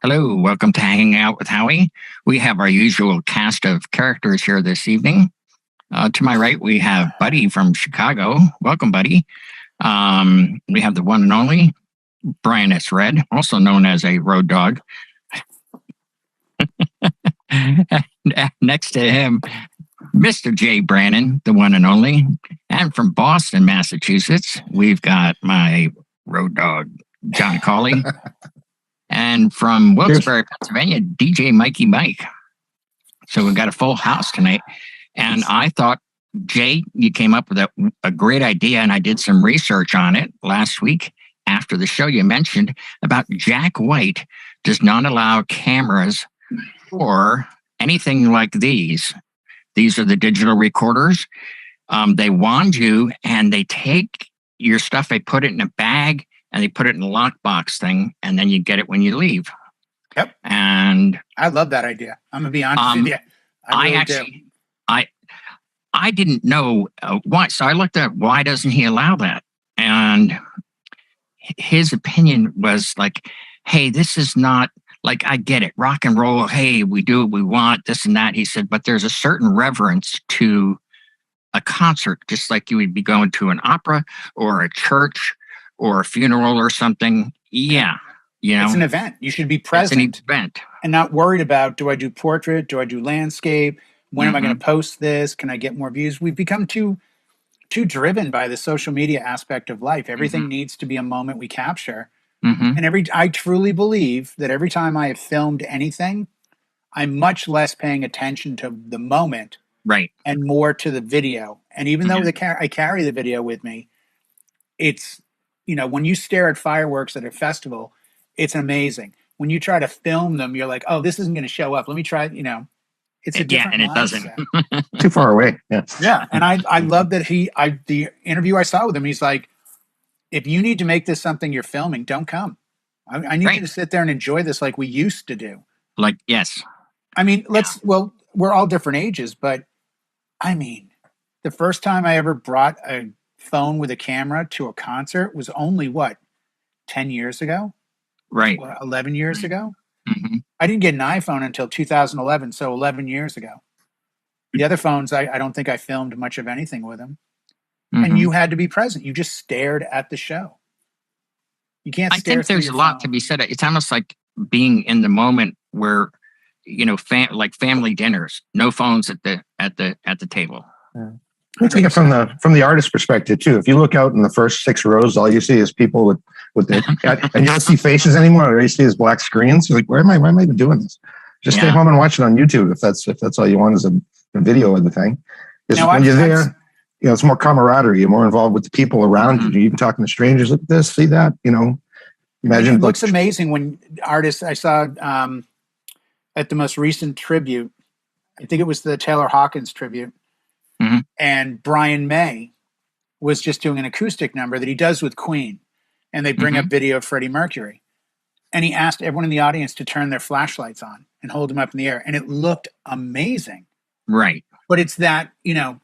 Hello, welcome to Hanging Out with Howie. We have our usual cast of characters here this evening. To my right, we have Buddy from Chicago. Welcome, Buddy. We have the one and only Brian S. Red, also known as a road dog. Next to him, Mr. Jay Brannon, the one and only. And from Boston, Massachusetts, we've got my road dog, John Cawley. And from Wilkes-Barre, Pennsylvania, DJ Mikey Mike. So we've got a full house tonight. And I thought, Jay, you came up with a great idea, and I did some research on it last week after the show. You mentioned about Jack White does not allow cameras or anything like these. These are the digital recorders. They wand you, and they take your stuff, they put it in a bag, and they put it in a lockbox thing, and then you get it when you leave. Yep. And I love that idea. I'm gonna be honest with you. I didn't know why. So I looked at why doesn't he allow that? And his opinion was like, hey, this is not like, I get it, rock and roll. Hey, we do what we want, this and that. He said, but there's a certain reverence to a concert, just like you would be going to an opera or a church or a funeral or something. Yeah. You know, it's an event. You should be present. It's an event. And not worried about, do I do portrait? Do I do landscape? When am I going to post this? Can I get more views? We've become too driven by the social media aspect of life. Everything needs to be a moment we capture. And I truly believe that every time I have filmed anything, I'm much less paying attention to the moment, right, and more to the video. And even though I carry the video with me, it's, you know, when you stare at fireworks at a festival, it's amazing. When you try to film them, you're like, oh, this isn't going to show up. Let me try, you know, it's a different and it mindset. doesn't. Too far away. Yeah. Yeah. And I love that the interview I saw with him, he's like, if you need to make this something you're filming, don't come. I need you to sit there and enjoy this like we used to do. Like, yes. I mean, well, we're all different ages, but I mean, the first time I ever brought a phone with a camera to a concert was only 10 years ago? Right. 11 years ago? I didn't get an iPhone until 2011, so 11 years ago. The other phones, I don't think I filmed much of anything with them. And you had to be present. You just stared at the show. You can't stare. I think there's a lot to be said. It's almost like being in the moment where, you know, like family dinners, no phones at the table. Yeah. I take it from the artist perspective too. If you look out in the first 6 rows, all you see is people with the, and you don't see faces anymore. All you see is black screens. You're like, why am I even doing this? Just stay home and watch it on YouTube if that's all you want is a video of the thing. Because when you're there, you know, it's more camaraderie. You're more involved with the people around you. You're even talking to strangers. Look at this, see that. You know, imagine. It looks amazing when artists. I saw at the most recent tribute. I think it was the Taylor Hawkins tribute. And Brian May was just doing an acoustic number that he does with Queen. And they bring up video of Freddie Mercury. And he asked everyone in the audience to turn their flashlights on and hold them up in the air. And it looked amazing. Right. But it's that, you know,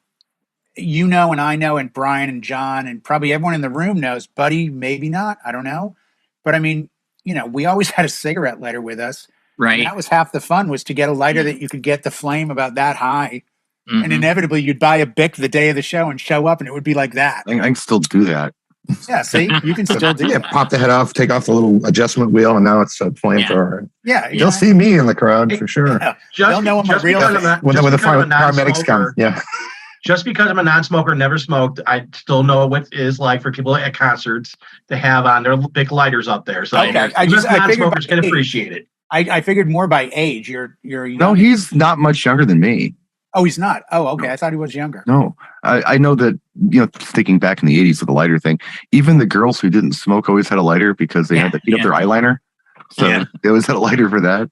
and I know, and Brian and John, and probably everyone in the room knows, Buddy, maybe not. I don't know. But I mean, you know, we always had a cigarette lighter with us. Right. And that was half the fun, was to get a lighter that you could get the flame about that high. And inevitably you'd buy a Bic the day of the show and show up and it would be like that. I can still do that. Yeah, see, you can still do that. Pop the head off, take off the little adjustment wheel, and now it's a flamethrower. Yeah. You'll see me in the crowd for sure. Yeah. They'll know I'm a real when the paramedics come. Yeah. Just because I'm a non-smoker, never smoked, I still know what it is like for people at concerts to have on their big lighters up there. So non-smokers can appreciate it. I figured more by age. You're no, he's not much younger than me. Oh, he's not. Oh, okay. I thought he was younger. No, I know that, you know, thinking back in the 80s with the lighter thing, even the girls who didn't smoke always had a lighter because they had to heat up their eyeliner. So they always had a lighter for that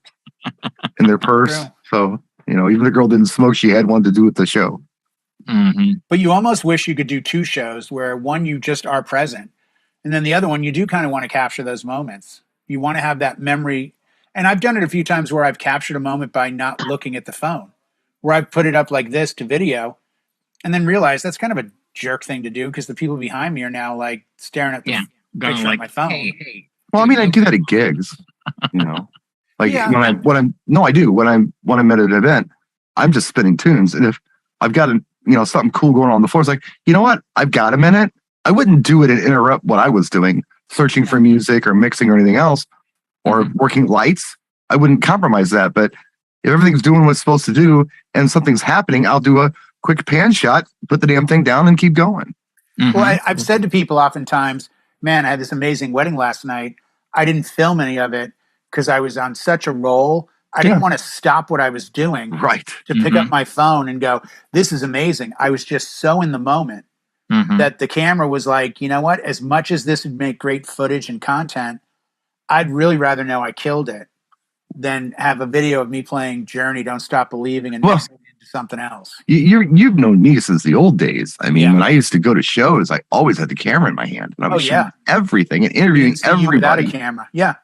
in their purse. True. So, you know, even the girl didn't smoke, she had one to do with the show. But you almost wish you could do 2 shows where one, you just are present. And then the other one, you do kind of want to capture those moments. You want to have that memory. And I've done it a few times where I've captured a moment by not looking at the phone, where I've put it up like this to video and then realized that's kind of a jerk thing to do because the people behind me are now like staring at the picture on my phone. Hey. Well, I mean, I do that at gigs, you know. Like I do when I'm at an event, I'm just spinning tunes. And if I've got something cool going on the floor, it's like, you know what? I've got a minute. I wouldn't do it and interrupt what I was doing, searching for music or mixing or anything else, or working lights. I wouldn't compromise that. But if everything's doing what it's supposed to do and something's happening, I'll do a quick pan shot, put the damn thing down, and keep going. Well, I've said to people oftentimes, man, I had this amazing wedding last night. I didn't film any of it because I was on such a roll. I didn't want to stop what I was doing to pick up my phone and go, this is amazing. I was just so in the moment that the camera was like, you know what? As much as this would make great footage and content, I'd really rather know I killed it than have a video of me playing Journey, Don't Stop Believing, and mixing it into something else. You've known me since the old days. I mean, when I used to go to shows, I always had the camera in my hand. And I was shooting everything and interviewing everybody. Without a camera. Yeah.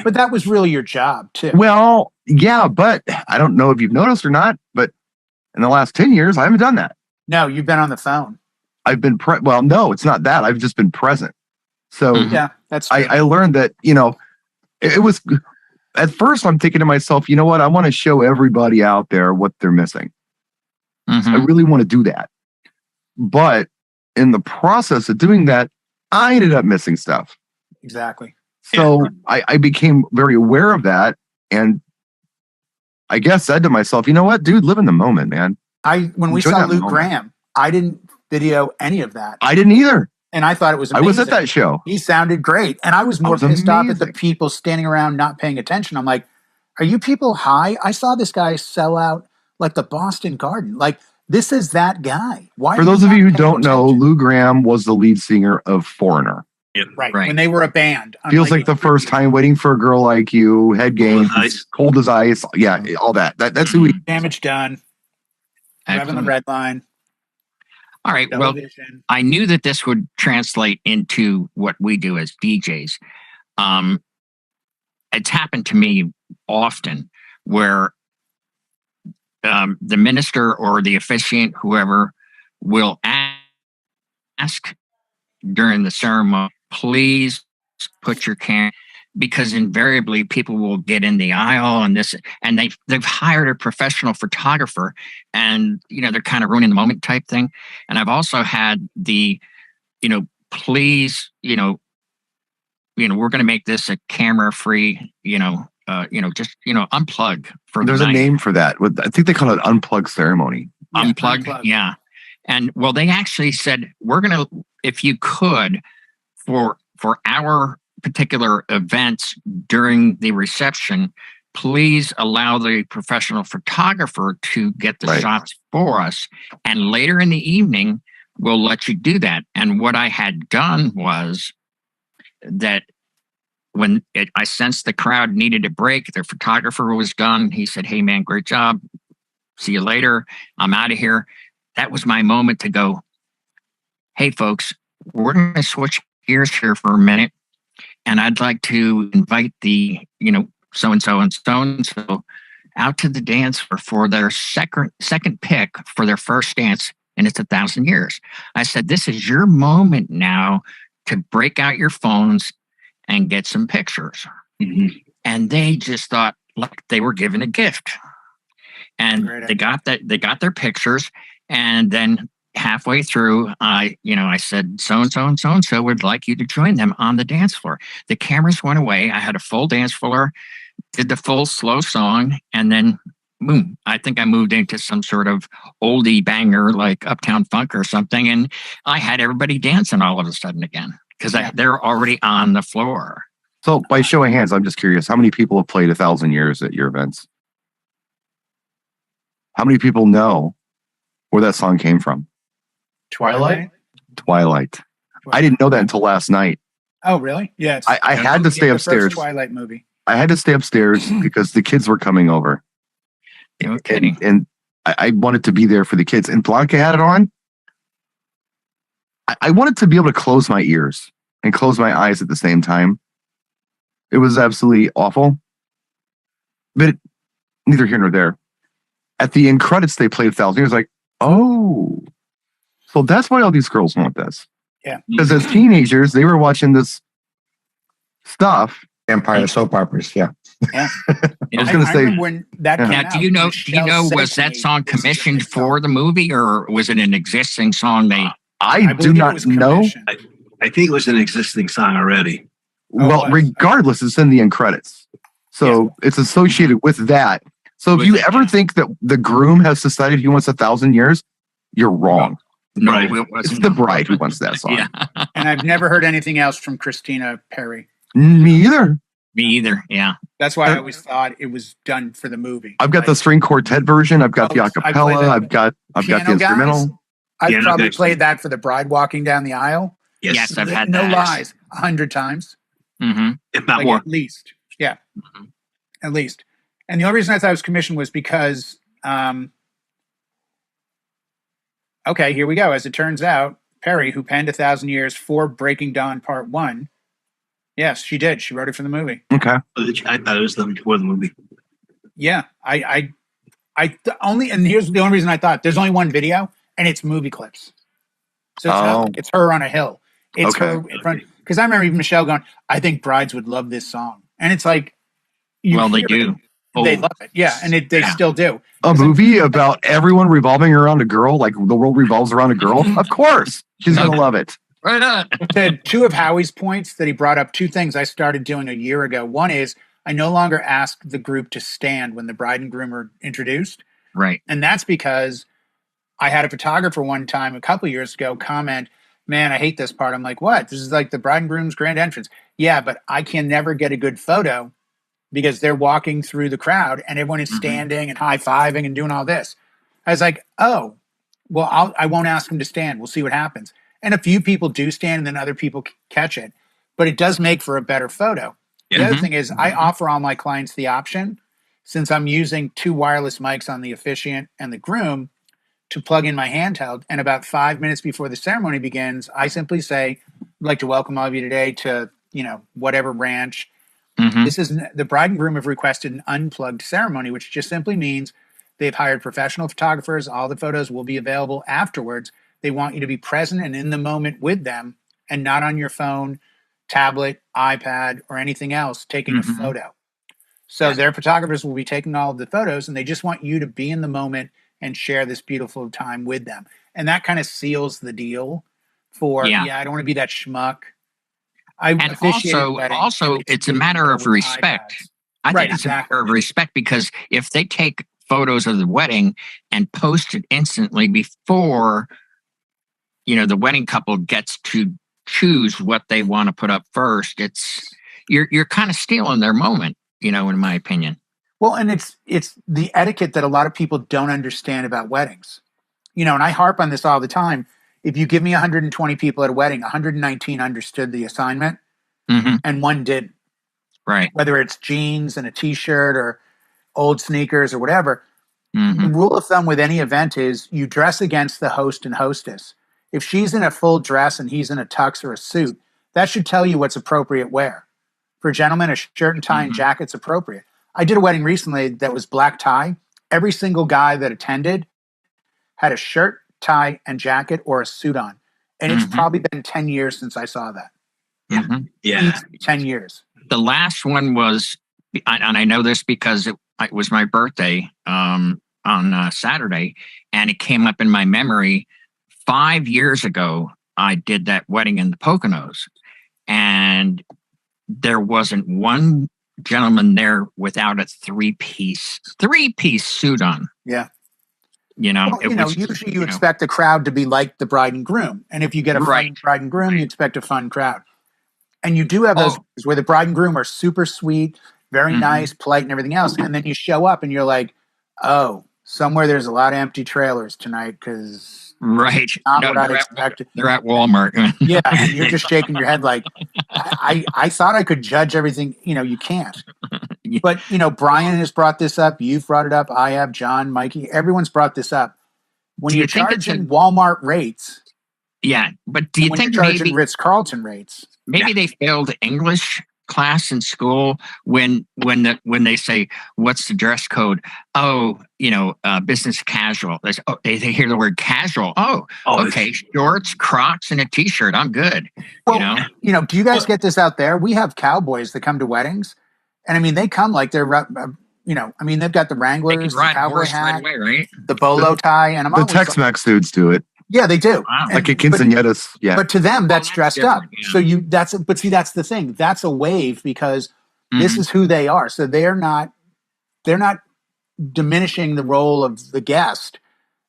But that was really your job, too. Well, yeah, but I don't know if you've noticed or not, but in the last 10 years, I haven't done that. No, you've been on the phone. I've been well, no, it's not that. I've just been present. So that's I learned that, it was at first I'm thinking to myself, you know what? I want to show everybody out there what they're missing. So I really want to do that. But in the process of doing that, I ended up missing stuff. Exactly. So I became very aware of that. And I guess said to myself, you know what, dude, live in the moment, man. When we saw Luke Graham, I didn't video any of that. I didn't either. And I thought it was amazing. I was at that show. He sounded great. And I was more pissed off at the people standing around not paying attention. I'm like, are you people high? I saw this guy sell out like the Boston Garden. Like, this is that guy. Why? For those of you who don't know, Lou Graham was the lead singer of Foreigner. Right. When they were a band. Feels like the first time, Waiting for a Girl Like You, Head Game, Cold as Ice. Yeah, all that. That's who we. Damage Done. Driving the Red Line. All right. Television. Well, I knew that this would translate into what we do as DJs. It's happened to me often where the minister or the officiant, whoever, will ask during the ceremony, please put your camera, because invariably people will get in the aisle and they've hired a professional photographer, and they're kind of ruining the moment type thing. And I've also had the please we're going to make this a camera free just unplug for there's a name for that. I think they call it unplug ceremony. Unplug. Yeah. And well, they actually said, we're going to, if you could, for our particular events during the reception, please allow the professional photographer to get the shots for us. And later in the evening, we'll let you do that. And what I had done was that when I sensed the crowd needed a break, the photographer was done. He said, hey, man, great job. See you later. I'm out of here. That was my moment to go, hey, folks, we're going to switch gears here for a minute. And I'd like to invite the, so-and-so and so-and-so out to the dance floor for their second pick for their first dance. And it's 1,000 years. I said, this is your moment now to break out your phones and get some pictures. And they just thought like they were given a gift. And they got their pictures. And then halfway through, I said, so-and-so and so-and-so would like you to join them on the dance floor. The cameras went away. I had a full dance floor, did the full slow song, and then boom, I think I moved into some sort of oldie banger like Uptown Funk or something. And I had everybody dancing all of a sudden again because they're already on the floor. So by show of hands, I'm just curious, how many people have played 1,000 years at your events? How many people know where that song came from? Twilight. I didn't know that until last night. Oh, really? Yeah. I had to stay upstairs. Twilight movie. I had to stay upstairs because the kids were coming over. No kidding. And I wanted to be there for the kids. And Blanca had it on. I wanted to be able to close my ears and close my eyes at the same time. It was absolutely awful. But neither here nor there. At the end credits, they played 1,000 years. Like, oh, so that's why all these girls want this. Yeah. Because as teenagers, they were watching this stuff Empire soap operas. Yeah. Yeah. I was going to say, when that came Now, out, do you know, Michelle was said to that me, song "This is a commissioned good song." for the movie, or was it an existing song I do believe it not was know. commissioned. I think it was an existing song already. Well, was. regardless, it's in the end credits. So it's associated with that. So if you ever think that the groom has decided he wants 1,000 years, you're wrong. No, Right. it wasn't. It's the bride who wants that song. Yeah, And I've never heard anything else from Christina Perry. Me either. me either. Yeah. That's why I always thought it was done for the movie. I've got the string quartet version. I've got the acapella. I've got the Piano instrumental. Guys, I've Piano probably Guys. played that for the bride walking down the aisle. Yes, I've had no that. lies, 100 times, Mm-hmm. If not like more. at least. Yeah, Mhm. at least. And the only reason I thought it was commissioned was because, okay, here we go. As it turns out, Perry, who penned 1,000 Years for Breaking Dawn Part 1, yes, she did. She wrote it for the movie. Okay. I thought it was before the movie. Yeah, and here's the only reason I thought there's only one video, and it's movie clips. So it's not like it's her on a hill. It's her in front. Because I remember even Michelle going, "I think brides would love this song," and it's like, Well, they do. They love it, yeah, and they still do. A movie about everyone revolving around a girl, like the world revolves around a girl. Of course, she's gonna love it. Right on. To two of Howie's points that he brought up, two things I started doing a year ago. One is I no longer ask the group to stand when the bride and groom are introduced. Right. And that's because I had a photographer one time a couple years ago comment, "Man, I hate this part." I'm like, "What? This is like the bride and groom's grand entrance." Yeah, but I can never get a good photo because they're walking through the crowd and everyone is standing and high-fiving and doing all this. I was like, "Oh, well, I won't ask them to stand. We'll see what happens." And a few people do stand and then other people catch it. But it does make for a better photo. The other thing is I offer all my clients the option, since I'm using two wireless mics on the officiant and the groom, to plug in my handheld. And about 5 minutes before the ceremony begins, I simply say, "I'd like to welcome all of you today to, whatever ranch." This is the bride and groom have requested an unplugged ceremony, which just simply means they've hired professional photographers. All the photos will be available afterwards. They want you to be present and in the moment with them and not on your phone, tablet, iPad, or anything else taking a photo. So their photographers will be taking all of the photos and they just want you to be in the moment and share this beautiful time with them. And that kind of seals the deal for, I don't want to be that schmuck. And also, it's a matter of respect. I think it's a matter of respect because if they take photos of the wedding and post it instantly before, the wedding couple gets to choose what they want to put up first, you're kind of stealing their moment, in my opinion. Well, and it's the etiquette that a lot of people don't understand about weddings. And I harp on this all the time. If you give me 120 people at a wedding, 119 understood the assignment and one didn't. Right. Whether it's jeans and a t-shirt or old sneakers or whatever. The rule of thumb with any event is you dress against the host and hostess. If she's in a full dress and he's in a tux or a suit, that should tell you what's appropriate wear. For gentlemen, a shirt and tie and jacket's appropriate. I did a wedding recently that was black tie. Every single guy that attended had a shirt, tie, and jacket or a suit on. And it's probably been 10 years since I saw that. Yeah. 10 years. The last one was, and I know this because it was my birthday on Saturday, and it came up in my memory. 5 years ago, I did that wedding in the Poconos, and there wasn't one gentleman there without a three-piece suit on. Yeah. Usually you expect the crowd to be like the bride and groom. And if you get a fun bride and groom, you expect a fun crowd. And you do have those where the bride and groom are super sweet, very nice, polite, and everything else. And then you show up and you're like, "Oh, somewhere there's a lot of empty trailers tonight because not what I'd expected." They're at Walmart. Yeah, and you're just shaking your head like, I thought I could judge everything. You can't. But, Brian has brought this up. You've brought it up. I have, John, Mikey. Everyone's brought this up. When you're charging Walmart rates. Yeah, but do you think you're charging Ritz-Carlton rates? Maybe they failed English class in school when they say, "What's the dress code?" Oh, business casual. They hear the word casual. Oh, okay, shorts, Crocs, and a t-shirt. I'm good. Well, do you guys get this out there? We have cowboys that come to weddings, and I mean, they come like they're, they've got the Wranglers, the cowboy hat, right away, right? The bolo tie, and the Tex-Mex dudes do it. Yeah, they do. Wow. Like a quinceañeras. Yeah. But to them, that's dressed up. Yeah. So but see, that's the thing. That's a wave because this is who they are. So they're not diminishing the role of the guest.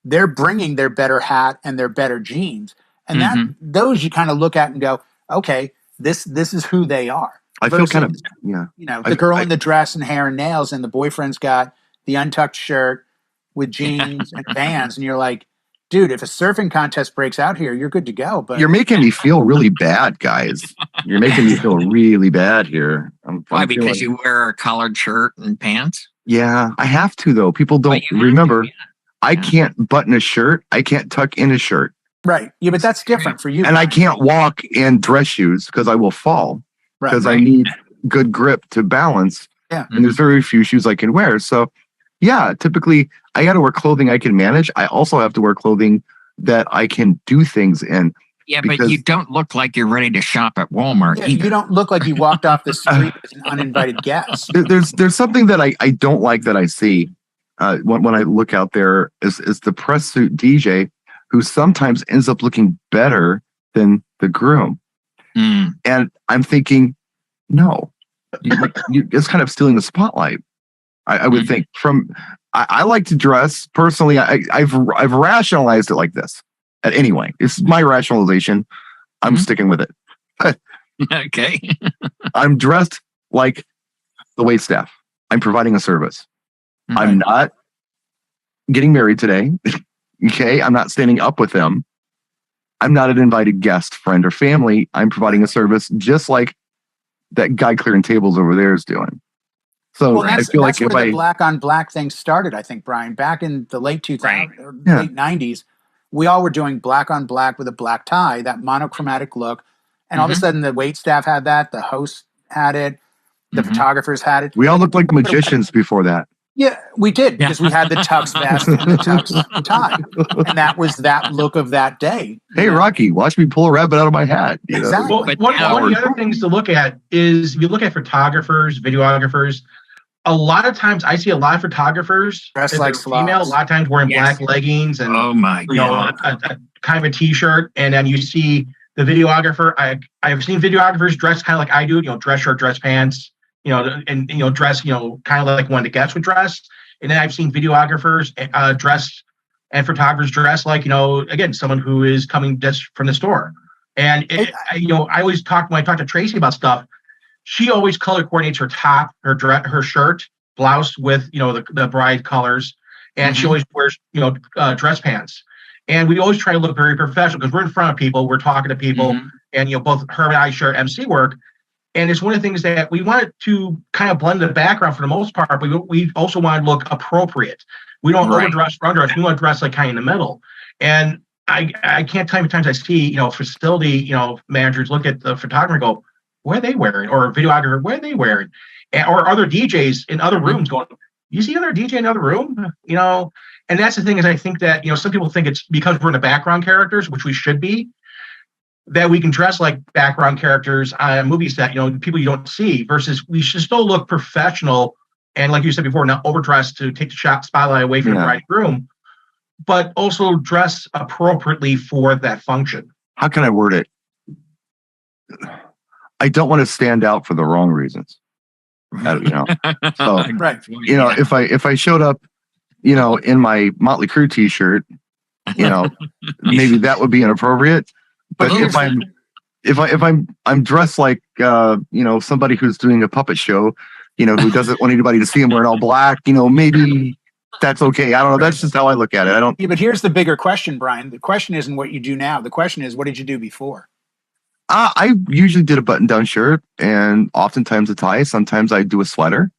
They're bringing their better hat and their better jeans. And those you kind of look at and go, okay, this is who they are. I feel kind of, the girl in the dress and hair and nails, and the boyfriend's got the untucked shirt with jeans and Vans, and you're like, dude, if a surfing contest breaks out here, you're good to go. But you're making me feel really bad, guys. You're making me feel really bad here. Why? Because you wear a collared shirt and pants? Yeah, I have to, though. People don't remember. I can't button a shirt. I can't tuck in a shirt. Right. Yeah, but that's different for you. And I can't walk in dress shoes because I will fall. Because I need good grip to balance. Yeah. And there's very few shoes I can wear. So, yeah, typically I got to wear clothing I can manage. I also have to wear clothing that I can do things in. Yeah, but you don't look like you're ready to shop at Walmart either. You don't look like you walked off the street as an uninvited guest. There's something that I don't like that I see when I look out there is the press suit DJ who sometimes ends up looking better than the groom. And I'm thinking, no, it's kind of stealing the spotlight. I would think I like to dress personally. I've rationalized it like this. Anyway, it's my rationalization. I'm sticking with it. Okay. I'm dressed like the waitstaff. I'm providing a service. I'm not getting married today. Okay. I'm not standing up with them. I'm not an invited guest, friend, or family. I'm providing a service just like that guy clearing tables over there is doing. So I feel like if the black on black thing started, I think, Brian, back in the late 2000s, or late 90s, we all were doing black on black with a black tie, that monochromatic look. And all of a sudden the wait staff had that, the host had it, the photographers had it. We all looked like magicians before that. Yeah, we did, because we had the tux vest and the tux tie. And that was that look of that day. Hey, Rocky, watch me pull a rabbit out of my hat. Exactly. Well, one of the other things to look at is if you look at photographers, videographers, a lot of times I see a lot of photographers dressed like female, a lot of times wearing black leggings and a kind of a t-shirt, and then you see the videographer. I've seen videographers dressed kind of like I do, dress shirt, dress pants, and dress, kind of like when the guests would dress. And then I've seen videographers dressed and photographers dressed like, again, someone who is coming just from the store. And I always when I talk to Tracy about stuff, she always color coordinates her top, her shirt, blouse with, the bride colors. And she always wears, dress pants. And we always try to look very professional because we're in front of people, we're talking to people, and, both her and I share MC work. And it's one of the things that we wanted to kind of blend the background for the most part, but we also want to look appropriate. We don't overdress or underdress. We want to dress like kind of in the middle. And I can't tell you how many times I see, facility, managers look at the photographer and go, what are they wearing? Or a videographer, what are they wearing? Or other DJs in other rooms going, you see other DJ in another room? And that's the thing is I think that, some people think it's because we're in the background characters, which we should be, that we can dress like background characters on a movie set, people you don't see, versus we should still look professional. And like you said before, not overdressed to take the spotlight away from the bridegroom, but also dress appropriately for that function. How can I word it? I don't want to stand out for the wrong reasons. So, if I showed up, in my Motley Crue t-shirt, maybe that would be inappropriate. But if I'm dressed like somebody who's doing a puppet show, who doesn't want anybody to see him wearing all black, maybe that's okay. I don't know. That's just how I look at it. I don't. Yeah, but here's the bigger question, Brian. The question isn't what you do now. The question is, what did you do before? I usually did a button-down shirt and oftentimes a tie. Sometimes I do a sweater,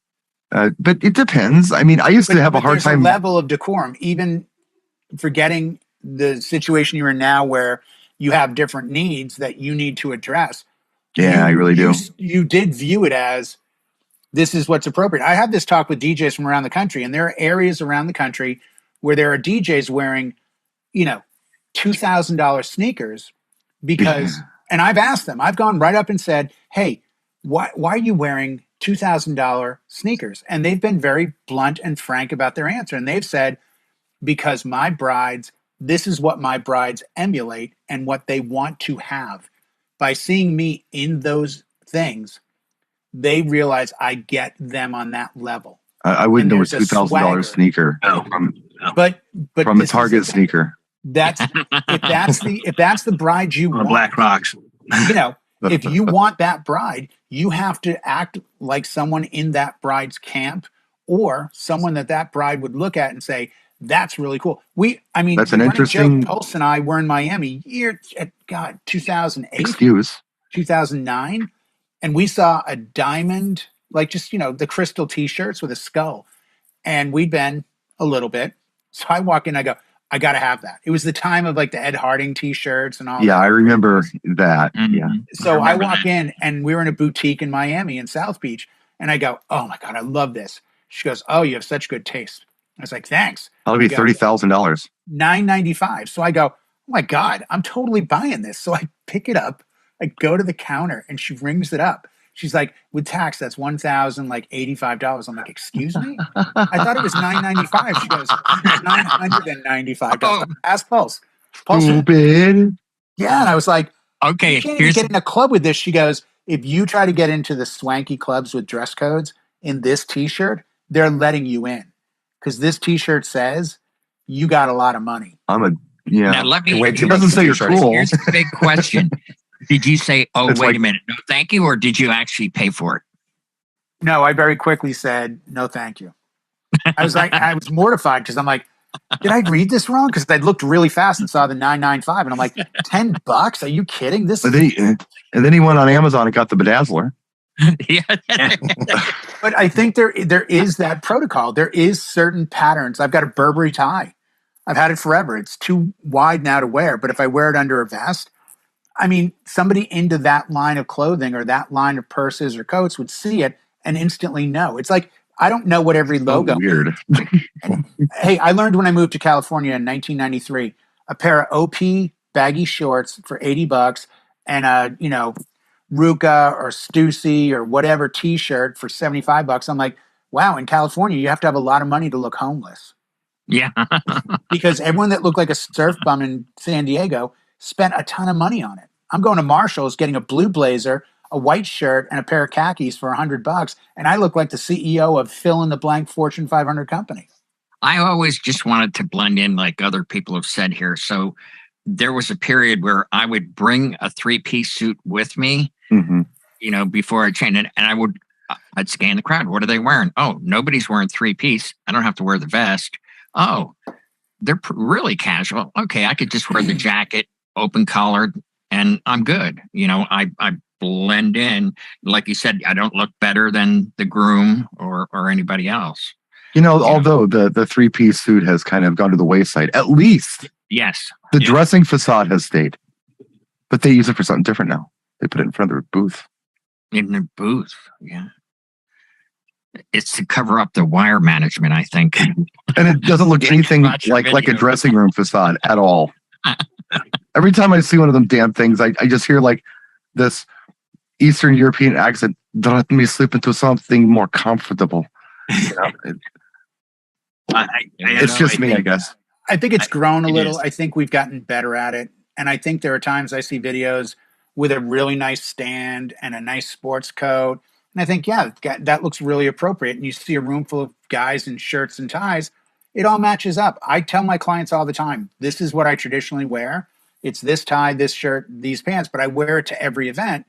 but it depends. I mean, I used to have a hard time. There's a level of decorum, even forgetting the situation you're in now, where you have different needs that you need to address. Yeah, I really do. You did view it as this is what's appropriate. I have this talk with DJs from around the country, and there are areas around the country where there are DJs wearing, $2,000 sneakers because, and I've asked them, I've gone right up and said, hey, why are you wearing $2,000 sneakers? And they've been very blunt and frank about their answer. And they've said, because this is what my brides emulate and what they want to have. By seeing me in those things, they realize I get them on that level. I wouldn't know a $2,000 sneaker but from a Target sneaker. If that's the bride you want, Black Rocks. If you want that bride, you have to act like someone in that bride's camp or someone that bride would look at and say, that's really cool. That's an interesting. Pulse and I were in Miami 2008, 2009, and we saw a diamond, like just the crystal T-shirts with a skull, and we'd been a little bit. So I walk in, I go, I got to have that. It was the time of like the Ed Harding T-shirts and all. Yeah, I remember that. Mm-hmm. Yeah. So I walk in, and we were in a boutique in Miami in South Beach, and I go, oh my God, I love this. She goes, oh, you have such good taste. I was like, thanks. That'll be $30,000. $9.95. So I go, oh my God, I'm totally buying this. So I pick it up, I go to the counter, and she rings it up. She's like, with tax, that's $1,085. I'm like, excuse me? I thought it was $9.95. She goes, $995. Ask Pulse. Stupid. Yeah, and I was like, okay, you can't even get in a club with this. She goes, if you try to get into the swanky clubs with dress codes in this T-shirt, they're letting you in. Because this T-shirt says you got a lot of money. Now let me. It doesn't say you're cool. Here's the big question: did you say, "Oh, wait a minute, no, thank you," or did you actually pay for it? No, I very quickly said, "No, thank you." I was I was mortified because I'm like, did I read this wrong? Because I looked really fast and saw the $9.95, and I'm like, $10? Are you kidding? And then he went on Amazon and got the Bedazzler. Yeah. But I think there is that protocol. There is certain patterns. I've got a Burberry tie. I've had it forever. It's too wide now to wear, but if I wear it under a vest, somebody into that line of clothing or that line of purses or coats would see it and instantly know. It's like, I don't know what every logo. Weird. Hey, I learned when I moved to California in 1993, a pair of OP baggy shorts for $80 and Ruka or Stussy or whatever T-shirt for $75. I'm like, wow, in California, you have to have a lot of money to look homeless. Yeah. Because everyone that looked like a surf bum in San Diego spent a ton of money on it. I'm going to Marshall's, getting a blue blazer, a white shirt, and a pair of khakis for $100, and I look like the CEO of fill in the blank Fortune 500 company. I always just wanted to blend in like other people have said here. So there was a period where I would bring a 3-piece suit with me, before I changed it, and I'd scan the crowd. What are they wearing? Oh, nobody's wearing 3-piece. I don't have to wear the vest. Oh, they're really casual. Okay, I could just wear the jacket, open collared, and I'm good. I blend in. Like you said, I don't look better than the groom or anybody else. Although the 3-piece suit has kind of gone to the wayside, at least yes, the dressing facade has stayed. But they use it for something different now. They put it in front of their booth. In their booth, yeah. It's to cover up the wire management, I think. And it doesn't look anything like a dressing room facade at all. Every time I see one of them damn things, I just hear like this Eastern European accent. Let me slip into something more comfortable. It's just me, I guess. I think it's grown a little. I think we've gotten better at it. And I think there are times I see videos with a really nice stand and a nice sports coat. And I think, that looks really appropriate. And you see a room full of guys in shirts and ties. It all matches up. I tell my clients all the time, this is what I traditionally wear. It's this tie, this shirt, these pants, but I wear it to every event.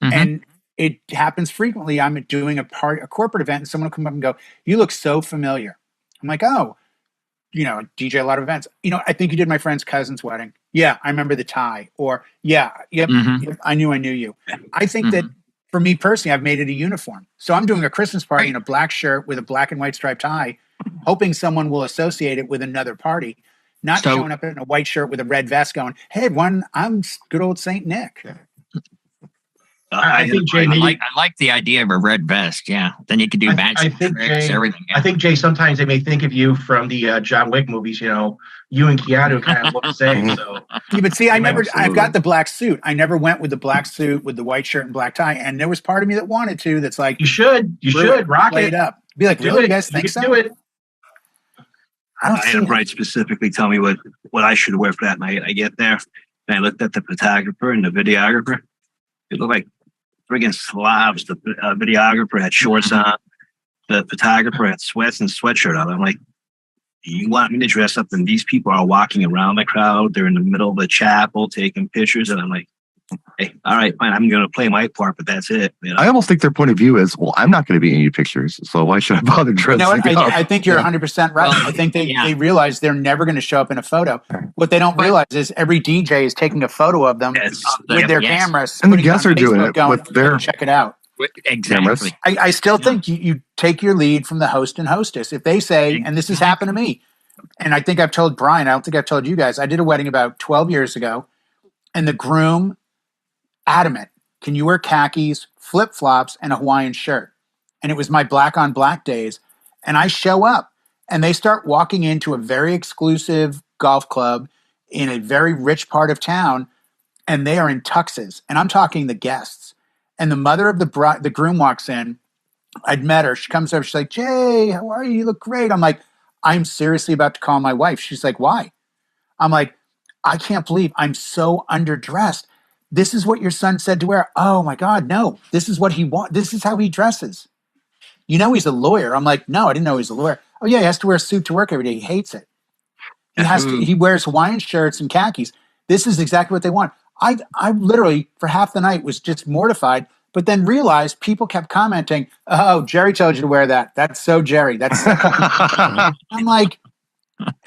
And it happens frequently. I'm doing a corporate event, and someone will come up and go, you look so familiar. I'm like, oh, DJ a lot of events. I think you did my friend's cousin's wedding. Yeah, I remember the tie. Or, yep, I knew you. I think that for me personally, I've made it a uniform. So I'm doing a Christmas party in a black shirt with a black and white striped tie, hoping someone will associate it with another party, not showing up in a white shirt with a red vest going, hey, everyone, I'm good old Saint Nick. I think Jay. I like the idea of a red vest. Yeah, then you could do magic tricks, everything. Yeah. I think Jay. Sometimes they may think of you from the John Wick movies. You know, you and Keanu kind of look the same. So, yeah, but see, I've got the black suit. I never went with the black suit with the white shirt and black tie. And there was part of me that wanted to. That's like, you should rock it up. Be like, really, you guys think so? Do it. I had Bright specifically tell me what I should wear for that night. I get there and I looked at the photographer and the videographer. It looked like friggin' Slavs. The videographer had shorts on. The photographer had sweats and sweatshirt on. I'm like, you want me to dress up? And these people are walking around the crowd. They're in the middle of the chapel taking pictures. And I'm like, hey, all right, fine. I'm going to play my part, but that's it. You know? I almost think their point of view is, well, I'm not going to be in any pictures, so why should I bother dressing up? I think you're 100% right. I think they realize they're never going to show up in a photo. What they don't realize is every DJ is taking a photo of them with their cameras. And the guests are doing it with their... Check it out. Exactly. I still think you take your lead from the host and hostess. If they say, and this has happened to me, and I think I've told Brian, I don't think I've told you guys, I did a wedding about 12 years ago, and the groom, adamant, can you wear khakis, flip-flops, and a Hawaiian shirt? And it was my black on black days. And I show up, and they start walking into a very exclusive golf club in a very rich part of town, and they are in tuxes. And I'm talking the guests. And the mother of the groom walks in. I'd met her. She comes over. She's like, Jay, how are you? You look great. I'm like, I'm seriously about to call my wife. She's like, why? I'm like, I can't believe I'm so underdressed. This is what your son said to wear. Oh my God, no. This is what he wants. This is how he dresses. You know he's a lawyer. I'm like, no, I didn't know he's a lawyer. Oh yeah, he has to wear a suit to work every day. He hates it. He wears Hawaiian shirts and khakis. This is exactly what they want. I literally, for half the night, was just mortified, but then realized people kept commenting, oh, Jerry told you to wear that. That's so Jerry. That's so I'm like,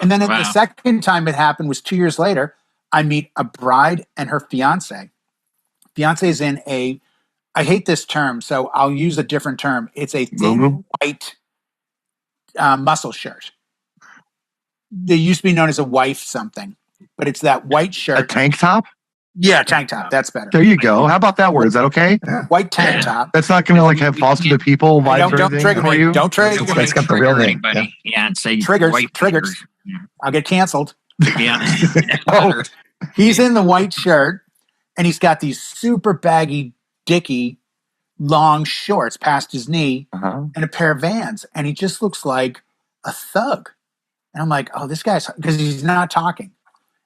and then the second time it happened was 2 years later. I meet a bride and her fiance. Fiance is in I hate this term, so I'll use a different term. It's a thin white muscle shirt. They used to be known as a wife something, but it's that white shirt. A tank top? Yeah, tank top. That's better. There you go. How about that word? Is that okay? Yeah. White tank top. That's not going to have foster the people vibes. Don't trigger me. Don't trigger me. That's got the real name. Yeah, and say triggers. Yeah. I'll get canceled. Yeah. He's in the white shirt, and he's got these super baggy, dicky, long shorts past his knee, and a pair of Vans, and he just looks like a thug. And I'm like, oh, this guy's, because he's not talking.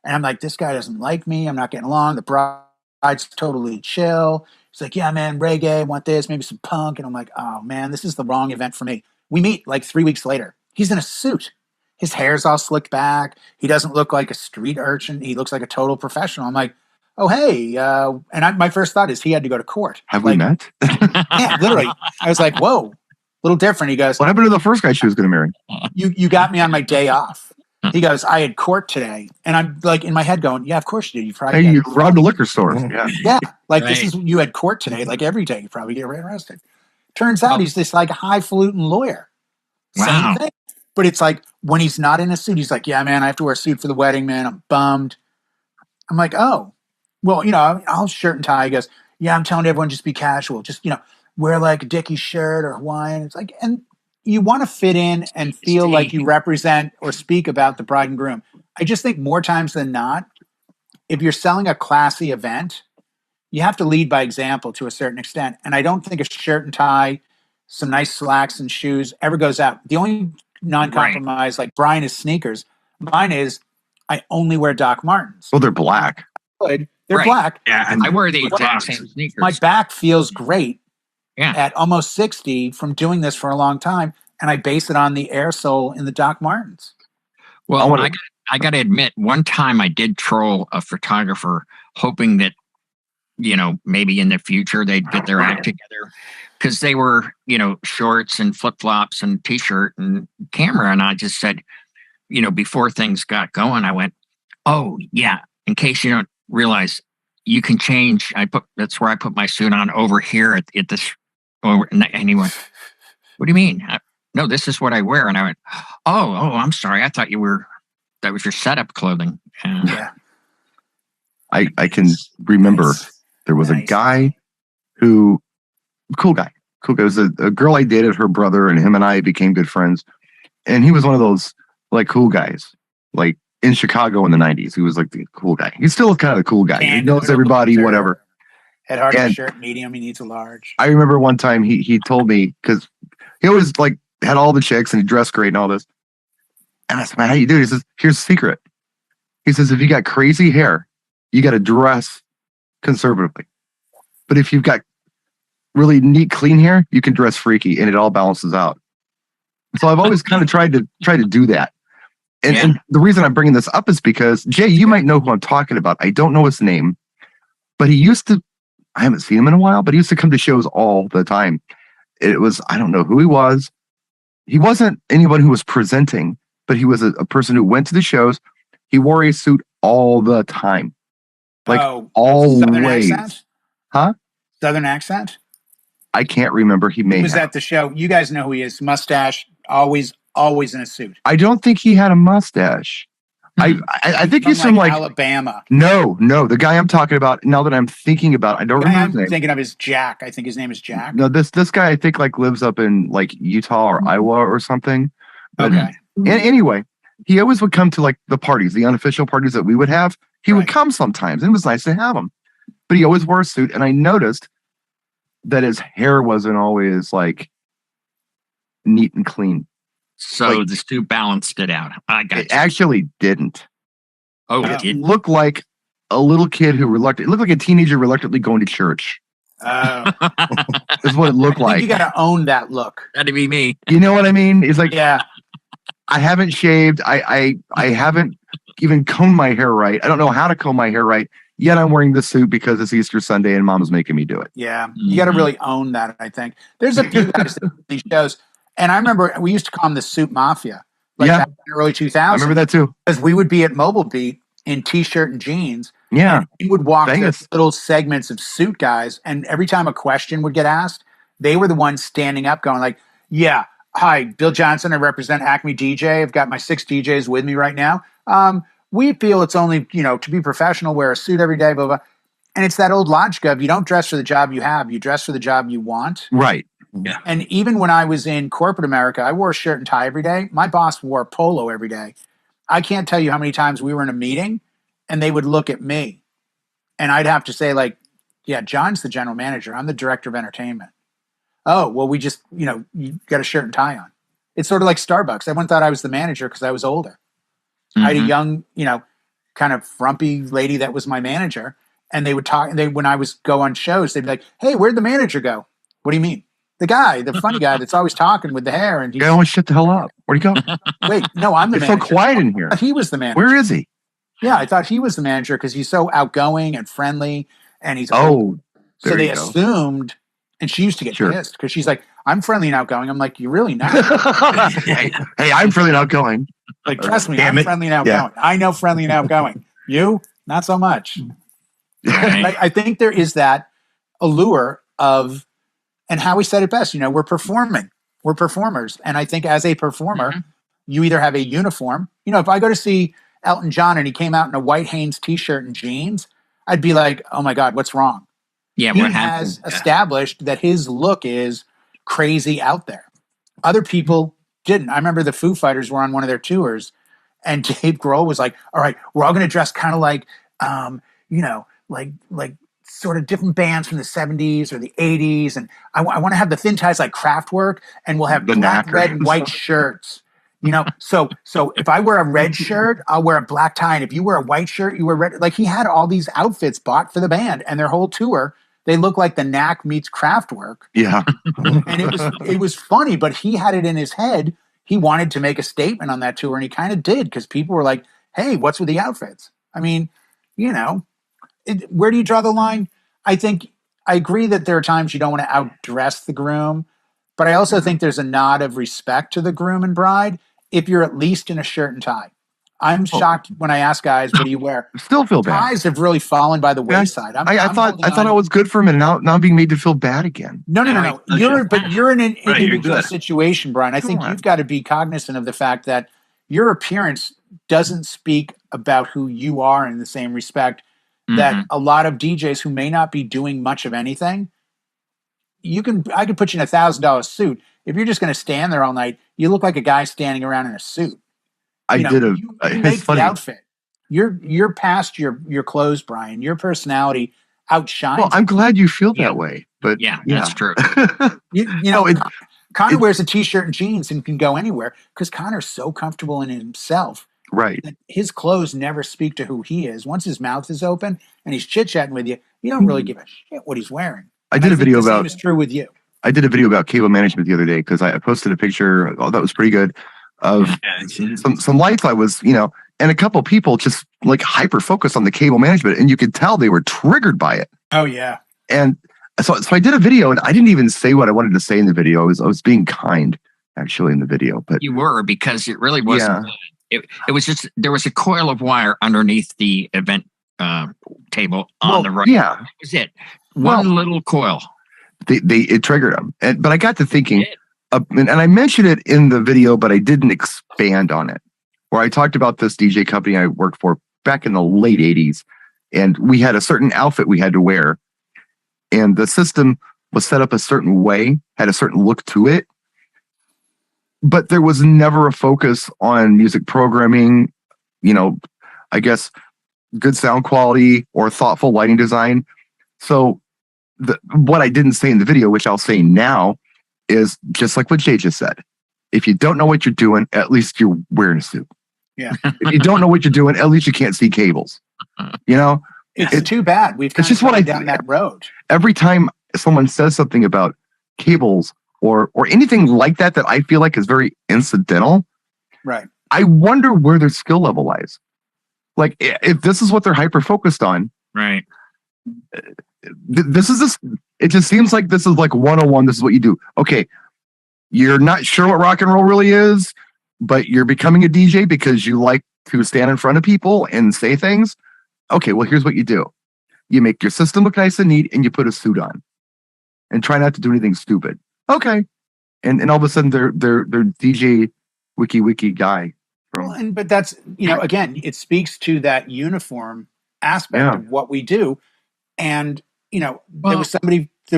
And I'm like, this guy doesn't like me. I'm not getting along. The bride's totally chill. He's like, yeah, man, reggae, want this, maybe some punk. And I'm like, oh, man, this is the wrong event for me. We meet like 3 weeks later. He's in a suit. His hair's all slicked back. He doesn't look like a street urchin. He looks like a total professional. I'm like, oh, hey. My first thought is he had to go to court. Have we met? Yeah, literally. I was like, whoa, a little different. He goes, what happened to the first guy she was going to marry? You got me on my day off. He goes, I had court today. And I'm like in my head going, yeah, of course you did. You probably you robbed a liquor store. Yeah. Yeah. Like this is, you had court today. Like every day you probably get arrested. Turns out he's this like highfalutin lawyer. Same thing. But it's like when he's not in a suit, he's like, yeah, man, I have to wear a suit for the wedding, man. I'm bummed. I'm like, oh, well, I'll shirt and tie. He goes, yeah, I'm telling everyone just be casual. Just, wear like a Dickie shirt or Hawaiian. It's like, and you want to fit in and feel like you represent or speak about the bride and groom. I just think more times than not, if you're selling a classy event, you have to lead by example to a certain extent. And I don't think a shirt and tie, some nice slacks and shoes ever goes out. The only non-compromise, like Brian is sneakers. Mine is I only wear Doc Martens. Well, they're black. They're black. Yeah, and I wear the exact same sneakers. My back feels great. Yeah. At almost 60 from doing this for a long time, and I base it on the air sole in the Doc Martens. Well, I got to admit, one time I did troll a photographer, hoping that maybe in the future they'd get their act together, because they were shorts and flip flops and t-shirt and camera, and I just said, before things got going, I went, oh yeah, in case you don't realize, you can change. That's where I put my suit on over here at this. And he went, what do you mean? No, this is what I wear. And I went, oh, I'm sorry. I thought that was your setup clothing. Yeah. I can remember there was a guy who, cool guy. Cool guy. It was a girl I dated, her brother, and him and I became good friends. And he was one of those like cool guys, like in Chicago in the 90s. He was like the cool guy. He's still kind of the cool guy. He knows everybody, whatever. Head hard on a shirt, medium, he needs a large. I remember one time he told me, because he always like had all the chicks and he dressed great and all this. And I said, man, how you do? He says, here's the secret. He says, if you got crazy hair, you got to dress conservatively. But if you've got really neat, clean hair, you can dress freaky and it all balances out. So I've always kind of tried to do that. And the reason I'm bringing this up is because, Jay, you might know who I'm talking about. I don't know his name, but he used to, I haven't seen him in a while, but he used to come to shows all the time. It was, I don't know who he was. He wasn't anyone who was presenting, but he was a person who went to the shows. He wore a suit all the time. Like always. Accent? Huh? Southern accent? I can't remember. He was at the show. You guys know who he is. Mustache, always in a suit. I don't think he had a mustache. I think he's from like Alabama. No, the guy I'm talking about. Now that I'm thinking about, I don't remember his name. I'm thinking of is Jack. I think his name is Jack. No, this guy I think like lives up in like Utah or Iowa or something. But okay. Anyway, he always would come to like the parties, the unofficial parties that we would have. He would come sometimes, and it was nice to have him. But he always wore a suit, and I noticed that his hair wasn't always like neat and clean. So like, the suit balanced it out. I got it. Actually didn't. Oh, it looked like a little kid who it looked like a teenager reluctantly going to church. Is what it looked like. You got to own that look. That'd be me. You know what I mean? It's like, yeah, I haven't shaved. I haven't even combed my hair right. I don't know how to comb my hair right. Yet I'm wearing the suit because it's Easter Sunday and Mom's making me do it. Yeah, you got to really own that. I think there's a few guys that do these shows. And I remember we used to call them the Suit Mafia, like back in the early 2000s. I remember that too. Because we would be at Mobile Beat in T-shirt and jeans. Yeah. And we would walk to little segments of suit guys. And every time a question would get asked, they were the ones standing up going like, yeah, hi, Bill Johnson. I represent Acme DJ. I've got my 6 DJs with me right now. We feel it's only, to be professional, wear a suit every day, blah, blah. And it's that old logic of you don't dress for the job you have. You dress for the job you want. Right. Yeah. And even when I was in corporate America, I wore a shirt and tie every day. My boss wore a polo every day. I can't tell you how many times we were in a meeting and they would look at me and I'd have to say like, yeah, John's the general manager. I'm the director of entertainment. Oh, well, we just, you got a shirt and tie on. It's sort of like Starbucks. Everyone thought I was the manager because I was older. Mm-hmm. I had a young, kind of frumpy lady that was my manager. And they would talk, when I was go on shows, they'd be like, hey, where'd the manager go? What do you mean? The guy, the funny guy that's always talking with the hair. And he's always shut the hell up. Where'd he go? Wait, no, I'm the manager. It's so quiet in here. He was the manager. Where is he? Yeah, I thought he was the manager because he's so outgoing and friendly. And he's so they assumed, and she used to get pissed because she's like, I'm friendly and outgoing. I'm like, you're really not. hey, I'm friendly and outgoing. Like, trust me, I'm friendly and outgoing. Yeah. I know friendly and outgoing. You, not so much. Right. I think there is that allure of, and Howie said it best, we're performing. We're performers. And I think as a performer, you either have a uniform. If I go to see Elton John and he came out in a white Hanes t-shirt and jeans, I'd be like, oh my God, what's wrong? Yeah, he has established that his look is crazy out there. Other people didn't. I remember the Foo Fighters were on one of their tours and Dave Grohl was like, all right, we're all going to dress kind of like, like sort of different bands from the 70s or the 80s. And I want to have the thin ties like Kraftwerk and we'll have black, red, and white shirts. So if I wear a red shirt, I'll wear a black tie. And if you wear a white shirt, you wear red. Like he had all these outfits bought for the band and their whole tour. They look like the Knack meets Kraftwerk. Yeah. And it was funny, but he had it in his head. He wanted to make a statement on that tour and he kind of did because people were like, hey, what's with the outfits? I mean, where do you draw the line? I think I agree that there are times you don't want to outdress the groom, but I also think there's a nod of respect to the groom and bride if you're at least in a shirt and tie. I'm shocked when I ask guys, what do you wear? Still feel bad. Ties have really fallen by the wayside. I thought I was good for him and now I'm being made to feel bad again. No. You're in an individual situation, Brian. I think you've got to be cognizant of the fact that your appearance doesn't speak about who you are in the same respect that a lot of DJs who may not be doing much of anything I could put you in $1,000 suit. If you're just going to stand there all night, you look like a guy standing around in a suit. You make the outfit. You're past your clothes, Brian. Your personality outshines. Well, I'm glad you feel that way, but that's true. Connor wears a t-shirt and jeans and can go anywhere because Connor's so comfortable in himself. Right. That his clothes never speak to who he is. Once his mouth is open and he's chit-chatting with you, you don't really give a shit what he's wearing. I did a video about. Same is true with you. I did a video about cable management the other day because I posted a picture. Oh, that was pretty good. Of some lights I was, and a couple people just like hyper focused on the cable management, and you could tell they were triggered by it. Oh yeah. And so I did a video, and I didn't even say what I wanted to say in the video. I was being kind, actually, in the video. But you were, because it really wasn't. Yeah. It was just there was a coil of wire underneath the event table on the right. Yeah, that was it. One little coil. It triggered them, but I got to thinking, and I mentioned it in the video, but I didn't expand on it. Where I talked about this DJ company I worked for back in the late '80s, and we had a certain outfit we had to wear. And the system was set up a certain way, had a certain look to it. But there was never a focus on music programming, I guess, good sound quality or thoughtful lighting design. So what I didn't say in the video, which I'll say now, is just like what Jay just said. If you don't know what you're doing, at least you're wearing a suit. Yeah. If you don't know what you're doing, at least you can't see cables. It's too bad. We've kind of gone down that road. Every time someone says something about cables or anything like that I feel like is very incidental, right? I wonder where their skill level lies. Like, if this is what they're hyper focused on, right? It just seems like this is like 101. This is what you do. Okay, you're not sure what rock and roll really is, but you're becoming a DJ because you like to stand in front of people and say things. Okay, well, here's what you do. You make your system look nice and neat, and you put a suit on. And try not to do anything stupid. Okay. And all of a sudden, they're DJ wiki guy. But that's, again, it speaks to that uniform aspect of what we do. And, there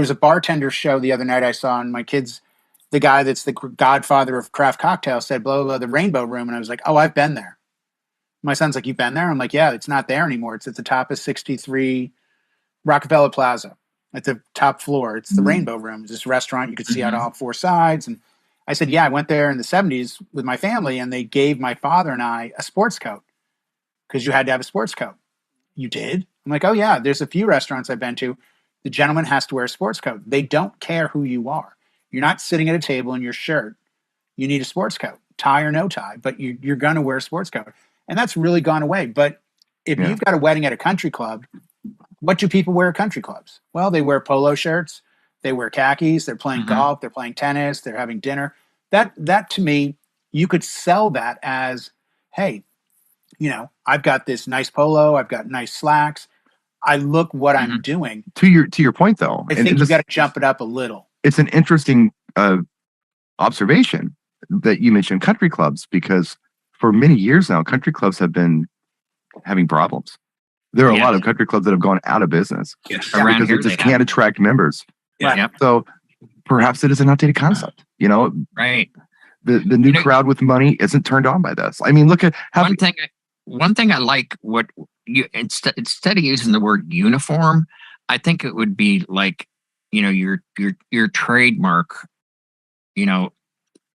was a bartender show the other night I saw, and my kids, the guy that's the godfather of craft cocktails said, blah, blah, blah, the Rainbow Room. And I was like, oh, I've been there. My son's like, you've been there? I'm like, yeah, it's not there anymore. It's at the top of 63 Rockefeller Plaza at the top floor. It's the Rainbow Room. It's this restaurant. You could see out all four sides. And I said, yeah, I went there in the 70s with my family, and they gave my father and I a sports coat because you had to have a sports coat. You did? I'm like, oh, yeah, there's a few restaurants I've been to. The gentleman has to wear a sports coat. They don't care who you are. You're not sitting at a table in your shirt. You need a sports coat, tie or no tie, but you're going to wear a sports coat. And that's really gone away. But if you've got a wedding at a country club, what do people wear at country clubs? Well, they wear polo shirts, they wear khakis, they're playing golf, they're playing tennis, they're having dinner. That to me, you could sell that as, hey, I've got this nice polo, I've got nice slacks. I look what I'm doing. To your point, though, I think you got to jump it up a little. It's an interesting observation that you mentioned country clubs, because for many years now, country clubs have been having problems. There are a lot of country clubs that have gone out of business because they just can't attract members. Yeah. So perhaps it is an outdated concept. Right. The new crowd with money isn't turned on by this. I mean, look at how one thing I like, what you instead of using the word uniform, I think it would be like, your trademark,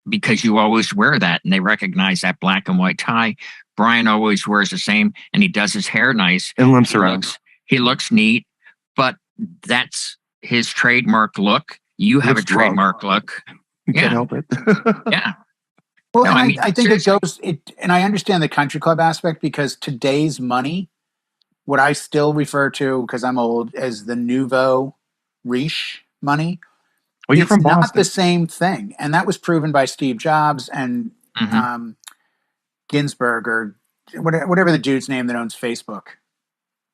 because you always wear that and they recognize that black and white tie. Brian always wears the same, and he does his hair nice and limps around. He looks neat, but that's his trademark look. You have a trademark look. You can't help it. Yeah. Well, no, I think and I understand the country club aspect, because today's money, what I still refer to, because I'm old, as the nouveau riche money. Well, you're from Boston. Not the same thing. And that was proven by Steve Jobs and Ginsburg, or whatever the dude's name that owns Facebook.